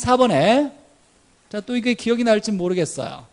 4번에 자, 또 이게 기억이 날지 모르겠어요.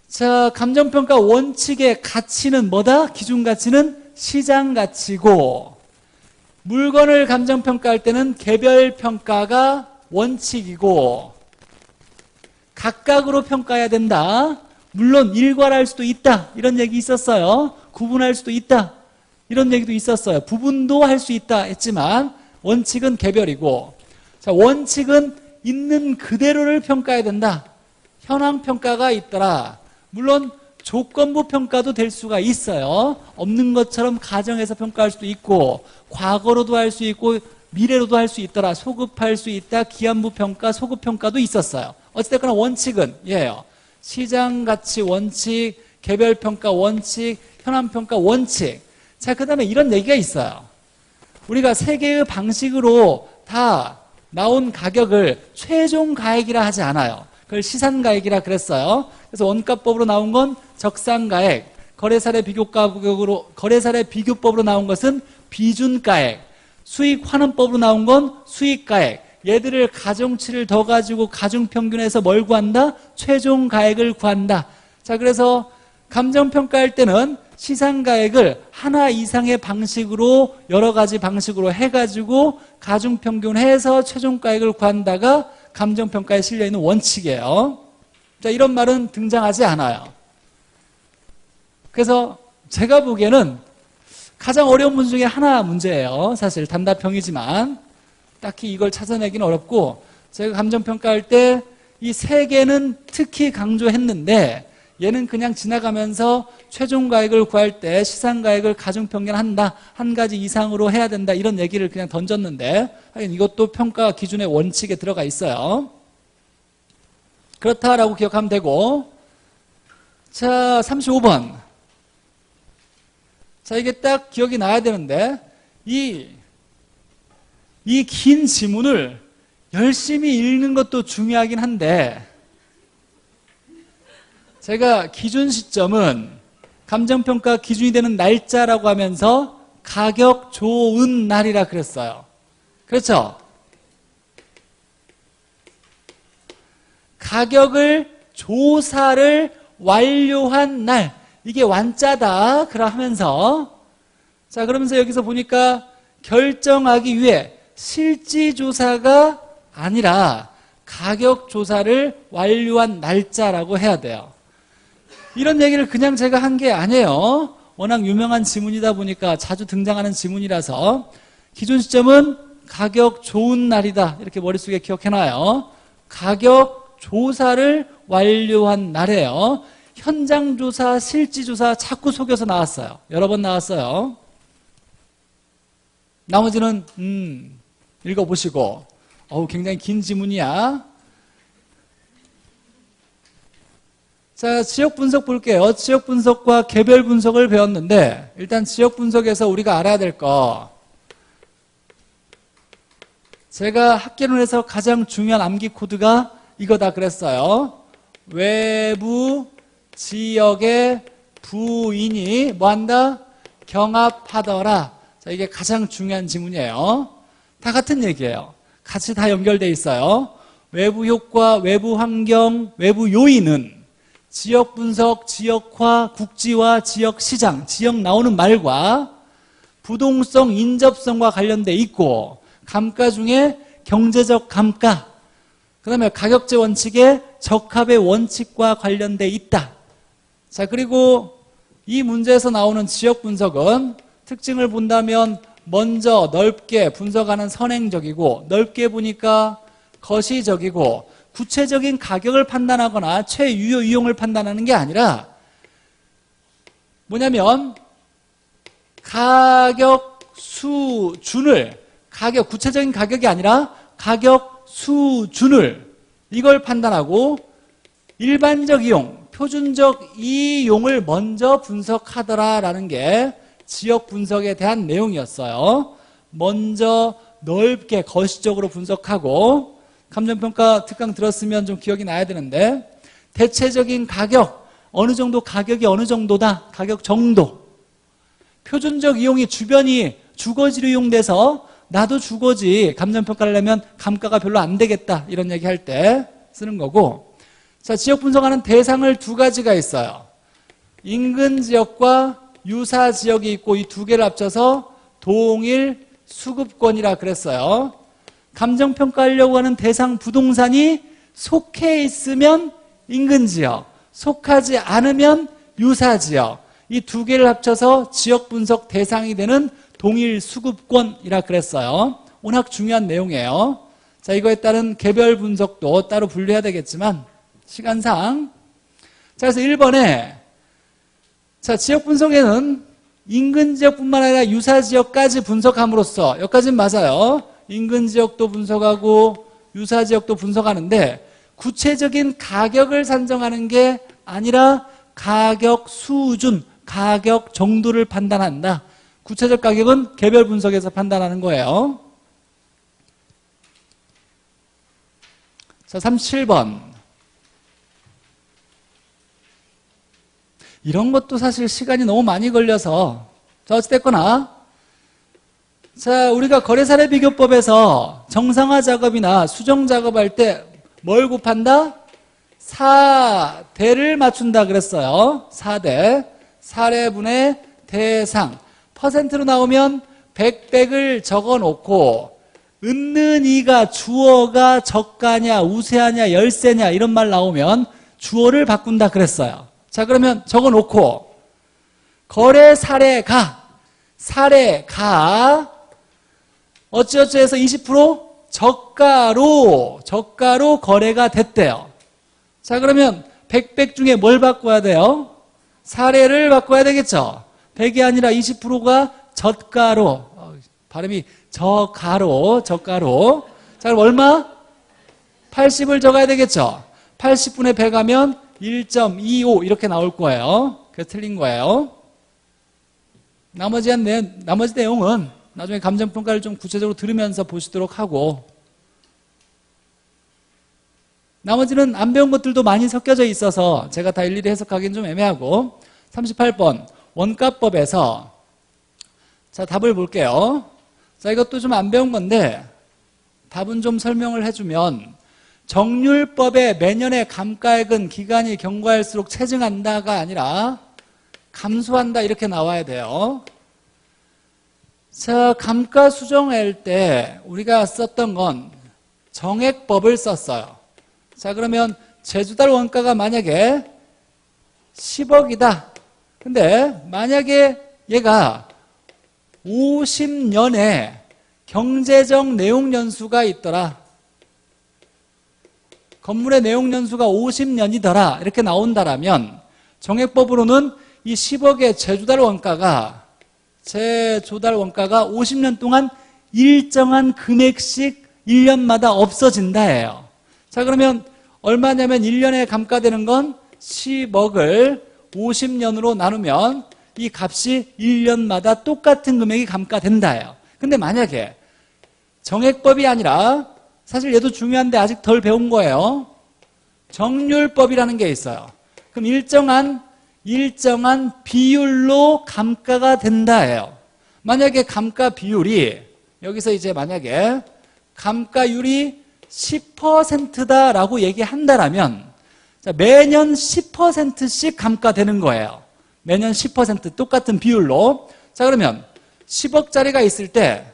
자, 감정평가 원칙의 가치는 뭐다? 기준 가치는 시장 가치고, 물건을 감정평가할 때는 개별 평가가 원칙이고, 각각으로 평가해야 된다. 물론 일괄할 수도 있다. 이런 얘기 있었어요. 구분할 수도 있다. 이런 얘기도 있었어요. 부분도 할 수 있다 했지만 원칙은 개별이고, 자, 원칙은 있는 그대로를 평가해야 된다. 현황 평가가 있더라. 물론 조건부 평가도 될 수가 있어요. 없는 것처럼 가정해서 평가할 수도 있고, 과거로도 할 수 있고, 미래로도 할 수 있더라. 소급할 수 있다. 기한부 평가, 소급 평가도 있었어요. 어찌됐거나 원칙은 예요. 시장 가치 원칙, 개별 평가 원칙, 현황 평가 원칙. 자, 그 다음에 이런 얘기가 있어요. 우리가 세 개의 방식으로 다 나온 가격을 최종 가액이라 하지 않아요. 그걸 시산가액이라 그랬어요. 그래서 원가법으로 나온 건 적산가액, 거래사례 비교법으로 나온 것은 비준가액, 수익환원법으로 나온 건 수익가액. 얘들을 가중치를 더 가지고 가중평균에서 뭘 구한다? 최종가액을 구한다. 자, 그래서 감정평가할 때는 시상가액을 하나 이상의 방식으로, 여러 가지 방식으로 해가지고 가중평균해서 최종가액을 구한다가 감정평가에 실려있는 원칙이에요. 자, 이런 말은 등장하지 않아요. 그래서 제가 보기에는 가장 어려운 문제 중에 하나 문제예요. 사실 단답형이지만 딱히 이걸 찾아내기는 어렵고, 제가 감정평가할 때 이 세 개는 특히 강조했는데, 얘는 그냥 지나가면서 최종가액을 구할 때 시상가액을 가중평균한다, 한 가지 이상으로 해야 된다, 이런 얘기를 그냥 던졌는데, 하긴 이것도 평가 기준의 원칙에 들어가 있어요. 그렇다라고 기억하면 되고, 자, 35번. 자, 이게 딱 기억이 나야 되는데, 이 긴 지문을 열심히 읽는 것도 중요하긴 한데, 제가 기준 시점은 감정평가 기준이 되는 날짜라고 하면서 가격 좋은 날이라 그랬어요. 그렇죠? 가격을 조사를 완료한 날, 이게 완자다 그러면서, 자, 그러면서 여기서 보니까 결정하기 위해 실지조사가 아니라 가격조사를 완료한 날짜라고 해야 돼요. 이런 얘기를 그냥 제가 한 게 아니에요. 워낙 유명한 지문이다 보니까 자주 등장하는 지문이라서, 기준 시점은 가격 좋은 날이다, 이렇게 머릿속에 기억해놔요. 가격 조사를 완료한 날이에요. 현장조사, 실지조사 자꾸 속여서 나왔어요. 여러 번 나왔어요. 나머지는 읽어보시고, 굉장히 긴 지문이야. 자, 지역 분석 볼게요. 지역 분석과 개별 분석을 배웠는데, 일단 지역 분석에서 우리가 알아야 될 거, 제가 학개론에서 가장 중요한 암기 코드가 이거다 그랬어요. 외부 지역의 부인이 뭐한다? 경합하더라. 자, 이게 가장 중요한 지문이에요. 다 같은 얘기예요. 같이 다 연결되어 있어요. 외부 효과, 외부 환경, 외부 요인은 지역 분석, 지역화, 국지화, 지역 시장, 지역 나오는 말과 부동성, 인접성과 관련돼 있고, 감가 중에 경제적 감가, 그 다음에 가격제 원칙의 적합의 원칙과 관련돼 있다. 자, 그리고 이 문제에서 나오는 지역 분석은 특징을 본다면 먼저 넓게 분석하는 선행적이고, 넓게 보니까 거시적이고, 구체적인 가격을 판단하거나 최유효 이용을 판단하는 게 아니라 뭐냐면 가격 수준을, 구체적인 가격이 아니라 가격 수준을, 이걸 판단하고 일반적 이용, 표준적 이용을 먼저 분석하더라라는 게 지역 분석에 대한 내용이었어요. 먼저 넓게 거시적으로 분석하고, 감정평가 특강 들었으면 좀 기억이 나야 되는데, 대체적인 가격, 어느 정도 가격이 어느 정도다, 가격 정도. 표준적 이용이 주변이 주거지로 이용돼서 나도 주거지 감정평가를 하려면 감가가 별로 안 되겠다 이런 얘기 할 때 쓰는 거고. 자, 지역 분석하는 대상을 두 가지가 있어요. 인근 지역과 유사 지역이 있고 이 두 개를 합쳐서 동일 수급권이라 그랬어요. 감정평가하려고 하는 대상 부동산이 속해 있으면 인근 지역, 속하지 않으면 유사 지역, 이 두 개를 합쳐서 지역 분석 대상이 되는 동일 수급권이라 그랬어요. 워낙 중요한 내용이에요. 자, 이거에 따른 개별 분석도 따로 분류해야 되겠지만 시간상. 자, 그래서 1번에 자, 지역 분석에는 인근 지역뿐만 아니라 유사 지역까지 분석함으로써, 여기까지는 맞아요. 인근 지역도 분석하고 유사 지역도 분석하는데 구체적인 가격을 산정하는 게 아니라 가격 수준, 가격 정도를 판단한다. 구체적 가격은 개별 분석에서 판단하는 거예요. 자, 37번. 이런 것도 사실 시간이 너무 많이 걸려서, 자, 어찌됐거나, 자, 우리가 거래사례 비교법에서 정상화 작업이나 수정 작업할 때 뭘 곱한다? 4대를 맞춘다 그랬어요. 4대. 사례분의 대상. 퍼센트로 나오면 100을 적어 놓고, 은는 이가 주어가 저가냐, 우세하냐, 열세냐, 이런 말 나오면 주어를 바꾼다 그랬어요. 자, 그러면 적어 놓고, 거래 사례가, 어찌어찌 해서 20% 저가로 거래가 됐대요. 자, 그러면 100 중에 뭘 바꿔야 돼요? 사례를 바꿔야 되겠죠. 100이 아니라 20%가 저가로, 발음이 저가로. 자, 그럼 얼마? 80을 적어야 되겠죠. 80분의 100 하면 1.25 이렇게 나올 거예요. 그래서 틀린 거예요. 나머지 내용은 나중에 감정평가를 좀 구체적으로 들으면서 보시도록 하고, 나머지는 안 배운 것들도 많이 섞여져 있어서 제가 다 일일이 해석하기는 좀 애매하고. 38번 원가법에서, 자, 답을 볼게요. 자, 이것도 좀 안 배운 건데 답은 좀 설명을 해주면, 정률법에 매년의 감가액은 기간이 경과할수록 체증한다가 아니라 감소한다 이렇게 나와야 돼요. 자, 감가 수정할 때 우리가 썼던 건 정액법을 썼어요. 자, 그러면 제주달 원가가 만약에 10억이다. 근데 만약에 얘가 50년에 경제적 내용연수가 있더라. 건물의 내용연수가 50년이더라. 이렇게 나온다라면 정액법으로는 이 10억의 제조달 원가가 50년 동안 일정한 금액씩 1년마다 없어진다예요. 자, 그러면 얼마냐면 1년에 감가되는 건 10억을 50년으로 나누면 이 값이 1년마다 똑같은 금액이 감가된다예요. 근데 만약에 정액법이 아니라, 사실 얘도 중요한데 아직 덜 배운 거예요. 정률법이라는 게 있어요. 그럼 일정한 비율로 감가가 된다예요. 만약에 감가 비율이, 여기서 이제 만약에 감가율이 10%다라고 얘기한다라면, 자, 매년 10%씩 감가되는 거예요. 매년 10% 똑같은 비율로. 자, 그러면 10억짜리가 있을 때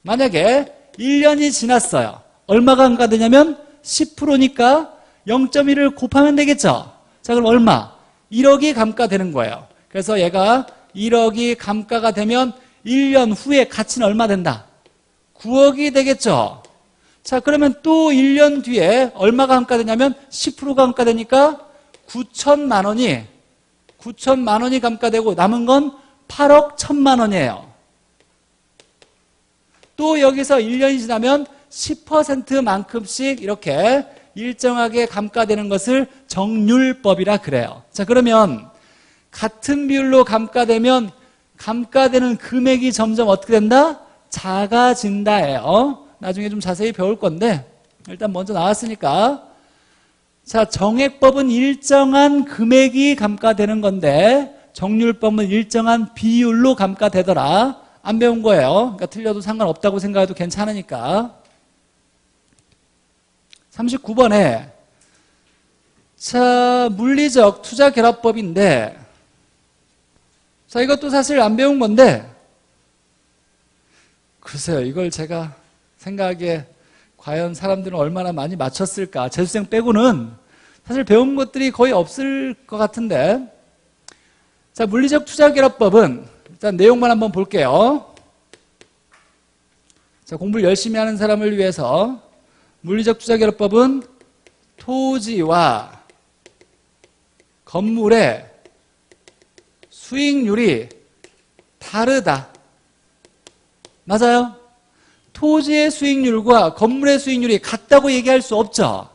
만약에 1년이 지났어요. 얼마가 감가되냐면 10%니까 0.1을 곱하면 되겠죠. 자, 그럼 얼마? 1억이 감가되는 거예요. 그래서 얘가 1억이 감가가 되면 1년 후에 가치는 얼마 된다? 9억이 되겠죠. 자, 그러면 또 1년 뒤에 얼마가 감가되냐면 10%가 감가되니까 9천만 원이 감가되고 남은 건 8억 1천만 원이에요. 또 여기서 1년이 지나면 10%만큼씩 이렇게 일정하게 감가되는 것을 정률법이라 그래요. 자, 그러면 같은 비율로 감가되면 감가되는 금액이 점점 어떻게 된다? 작아진다예요. 나중에 좀 자세히 배울 건데 일단 먼저 나왔으니까. 자, 정액법은 일정한 금액이 감가되는 건데 정률법은 일정한 비율로 감가되더라. 안 배운 거예요. 그러니까 틀려도 상관없다고 생각해도 괜찮으니까. 39번에 자, 물리적 투자 결합법인데 자, 이것도 사실 안 배운 건데 글쎄요, 이걸 제가 생각하기에 과연 사람들은 얼마나 많이 맞췄을까? 재수생 빼고는 사실 배운 것들이 거의 없을 것 같은데 자, 물리적 투자결합법은 일단 내용만 한번 볼게요. 자, 공부를 열심히 하는 사람을 위해서 물리적 투자결합법은 토지와 건물의 수익률이 다르다. 맞아요? 토지의 수익률과 건물의 수익률이 같다고 얘기할 수 없죠.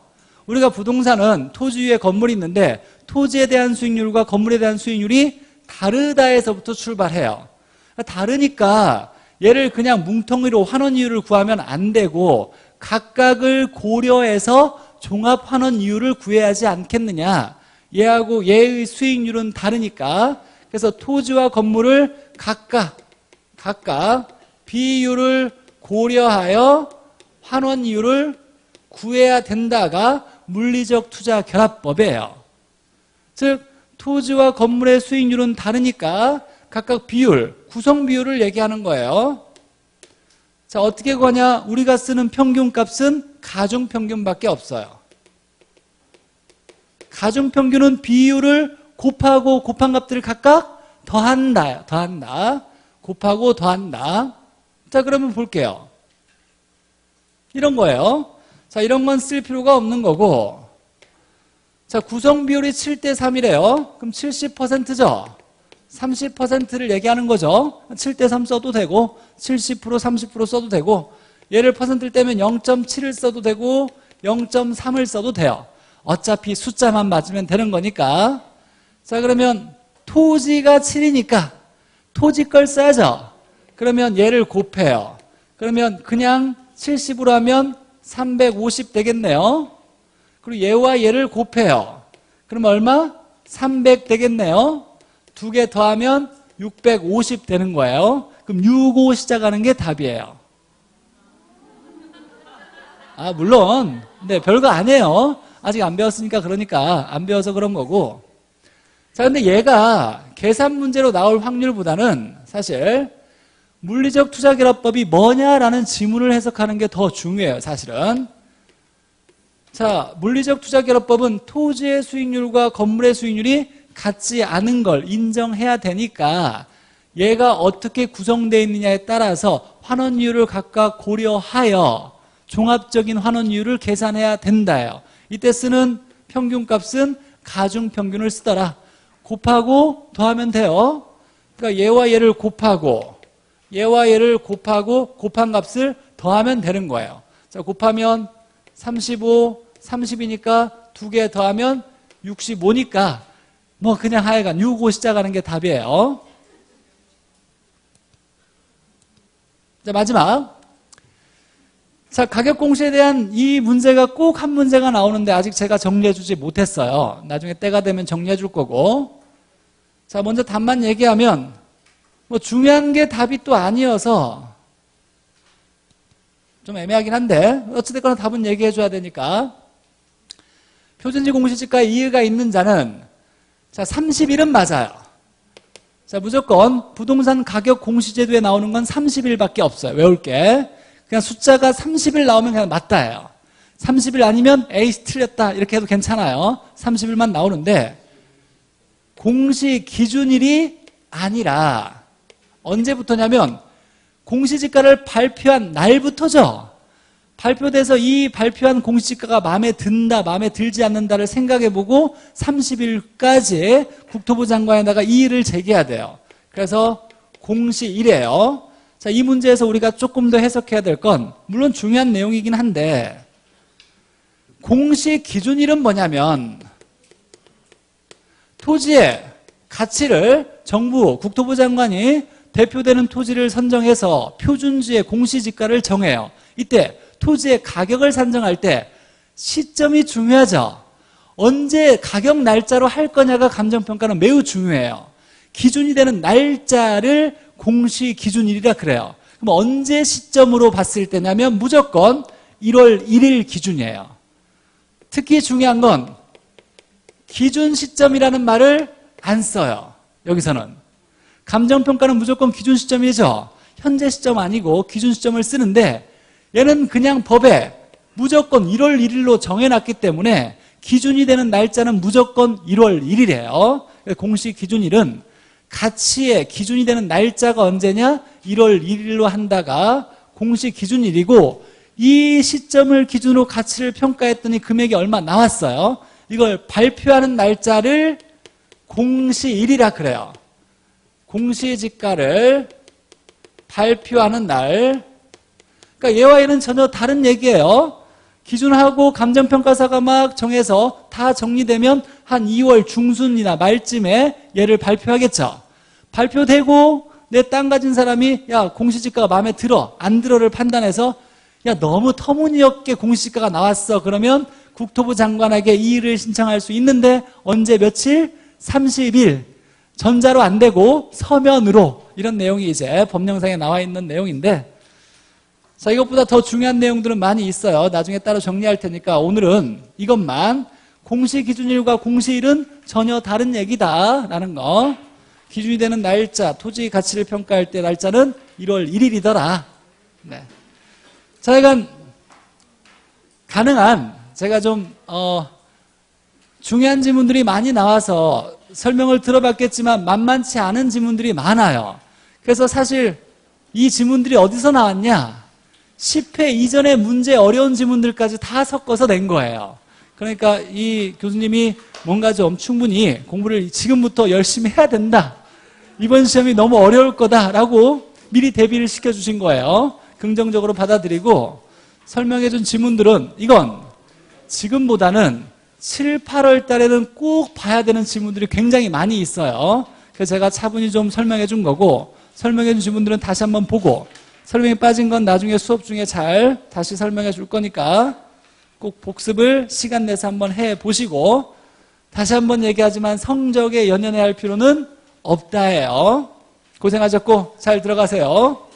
우리가 부동산은 토지 위에 건물이 있는데 토지에 대한 수익률과 건물에 대한 수익률이 다르다에서부터 출발해요. 다르니까 얘를 그냥 뭉텅이로 환원이율을 구하면 안 되고 각각을 고려해서 종합환원이율을 구해야 하지 않겠느냐. 얘하고 얘의 수익률은 다르니까 그래서 토지와 건물을 각각 비율을 고려하여 환원이율을 구해야 된다가 물리적 투자 결합법이에요. 즉 토지와 건물의 수익률은 다르니까 각각 비율, 구성 비율을 얘기하는 거예요. 자, 어떻게 구하냐? 우리가 쓰는 평균값은 가중평균밖에 없어요. 가중평균은 비율을 곱하고 곱한 값들을 각각 더한다. 곱하고 더한다. 자, 그러면 볼게요. 이런 거예요. 자, 이런 건 쓸 필요가 없는 거고. 자, 구성 비율이 7대 3이래요. 그럼 70%죠. 30%를 얘기하는 거죠. 7대 3 써도 되고 70%, 30% 써도 되고 얘를 퍼센트를 떼면 0.7을 써도 되고 0.3을 써도 돼요. 어차피 숫자만 맞으면 되는 거니까. 자, 그러면 토지가 7이니까 토지 걸 써야죠. 그러면 얘를 곱해요. 그러면 그냥 70으로 하면 350 되겠네요. 그리고 얘와 얘를 곱해요. 그러면 얼마? 300 되겠네요. 두 개 더하면 650 되는 거예요. 그럼 6, 5 시작하는 게 답이에요. 아, 물론 네, 별거 아니에요. 아직 안 배웠으니까 그러니까 안 배워서 그런 거고. 자, 근데 얘가 계산 문제로 나올 확률보다는 사실 물리적 투자결합법이 뭐냐라는 지문을 해석하는 게 더 중요해요, 사실은. 자, 물리적 투자결합법은 토지의 수익률과 건물의 수익률이 같지 않은 걸 인정해야 되니까 얘가 어떻게 구성되어 있느냐에 따라서 환원이율을 각각 고려하여 종합적인 환원이율을 계산해야 된다요. 이때 쓰는 평균값은 가중평균을 쓰더라. 곱하고 더하면 돼요. 그러니까 얘와 얘를 곱하고 얘와 얘를 곱하고 곱한 값을 더하면 되는 거예요. 자, 곱하면 35, 30이니까 두 개 더하면 65니까 뭐 그냥 하여간 6, 5 시작하는 게 답이에요. 자, 마지막. 자, 가격공시에 대한 이 문제가 꼭 한 문제가 나오는데 아직 제가 정리해주지 못했어요. 나중에 때가 되면 정리해줄 거고. 자, 먼저 답만 얘기하면 뭐 중요한 게 답이 또 아니어서 좀 애매하긴 한데 어찌됐거나 답은 얘기해줘야 되니까. 표준지 공시지가에 이해가 있는 자는 자, 30일은 맞아요. 자, 무조건 부동산 가격 공시제도에 나오는 건 30일밖에 없어요. 외울 게. 그냥 숫자가 30일 나오면 그냥 맞다예요. 30일 아니면 에이 틀렸다 이렇게 해도 괜찮아요. 30일만 나오는데 공시 기준일이 아니라 언제부터냐면 공시지가를 발표한 날부터죠. 발표돼서 이 발표한 공시지가가 마음에 든다, 마음에 들지 않는다를 생각해보고 30일까지 국토부 장관에다가 이의를 제기해야 돼요. 그래서 공시일이에요. 자, 이 문제에서 우리가 조금 더 해석해야 될 건 물론 중요한 내용이긴 한데 공시 기준일은 뭐냐면 토지의 가치를 정부, 국토부 장관이 대표되는 토지를 선정해서 표준지의 공시지가를 정해요. 이때 토지의 가격을 산정할 때 시점이 중요하죠. 언제 가격 날짜로 할 거냐가 감정평가는 매우 중요해요. 기준이 되는 날짜를 공시 기준일이라 그래요. 그럼 언제 시점으로 봤을 때냐면 무조건 1월 1일 기준이에요. 특히 중요한 건 기준 시점이라는 말을 안 써요. 여기서는. 감정평가는 무조건 기준 시점이죠. 현재 시점 아니고 기준 시점을 쓰는데 얘는 그냥 법에 무조건 1월 1일로 정해놨기 때문에 기준이 되는 날짜는 무조건 1월 1일이에요. 공시 기준일은 가치의 기준이 되는 날짜가 언제냐? 1월 1일로 한다가 공시 기준일이고 이 시점을 기준으로 가치를 평가했더니 금액이 얼마 나왔어요. 이걸 발표하는 날짜를 공시일이라 그래요. 공시지가를 발표하는 날. 그러니까 얘와 얘는 전혀 다른 얘기예요. 기준하고 감정평가사가 막 정해서 다 정리되면 한 2월 중순이나 말쯤에 얘를 발표하겠죠. 발표되고 내 땅 가진 사람이 야 공시지가가 마음에 들어 안 들어를 판단해서 야 너무 터무니없게 공시지가가 나왔어. 그러면 국토부 장관에게 이의를 신청할 수 있는데 언제 며칠? 30일. 전자로 안 되고 서면으로. 이런 내용이 이제 법령상에 나와 있는 내용인데 자, 이것보다 더 중요한 내용들은 많이 있어요. 나중에 따로 정리할 테니까 오늘은 이것만 공시기준일과 공시일은 전혀 다른 얘기다라는 거. 기준이 되는 날짜, 토지 가치를 평가할 때 날짜는 1월 1일이더라. 네. 자, 이건 가능한 제가 좀 중요한 지문들이 많이 나와서 설명을 들어봤겠지만 만만치 않은 지문들이 많아요. 그래서 사실 이 지문들이 어디서 나왔냐? 10회 이전의 문제 어려운 지문들까지 다 섞어서 낸 거예요. 그러니까 이 교수님이 뭔가 좀 충분히 공부를 지금부터 열심히 해야 된다. 이번 시험이 너무 어려울 거다라고 미리 대비를 시켜주신 거예요. 긍정적으로 받아들이고 설명해준 지문들은 이건 지금보다는 7, 8월 달에는 꼭 봐야 되는 지문들이 굉장히 많이 있어요. 그래서 제가 차분히 좀 설명해 준 거고 설명해 준 지문들은 다시 한번 보고 설명이 빠진 건 나중에 수업 중에 잘 다시 설명해 줄 거니까 꼭 복습을 시간 내서 한번 해 보시고 다시 한번 얘기하지만 성적에 연연해야 할 필요는 없다예요. 고생하셨고 잘 들어가세요.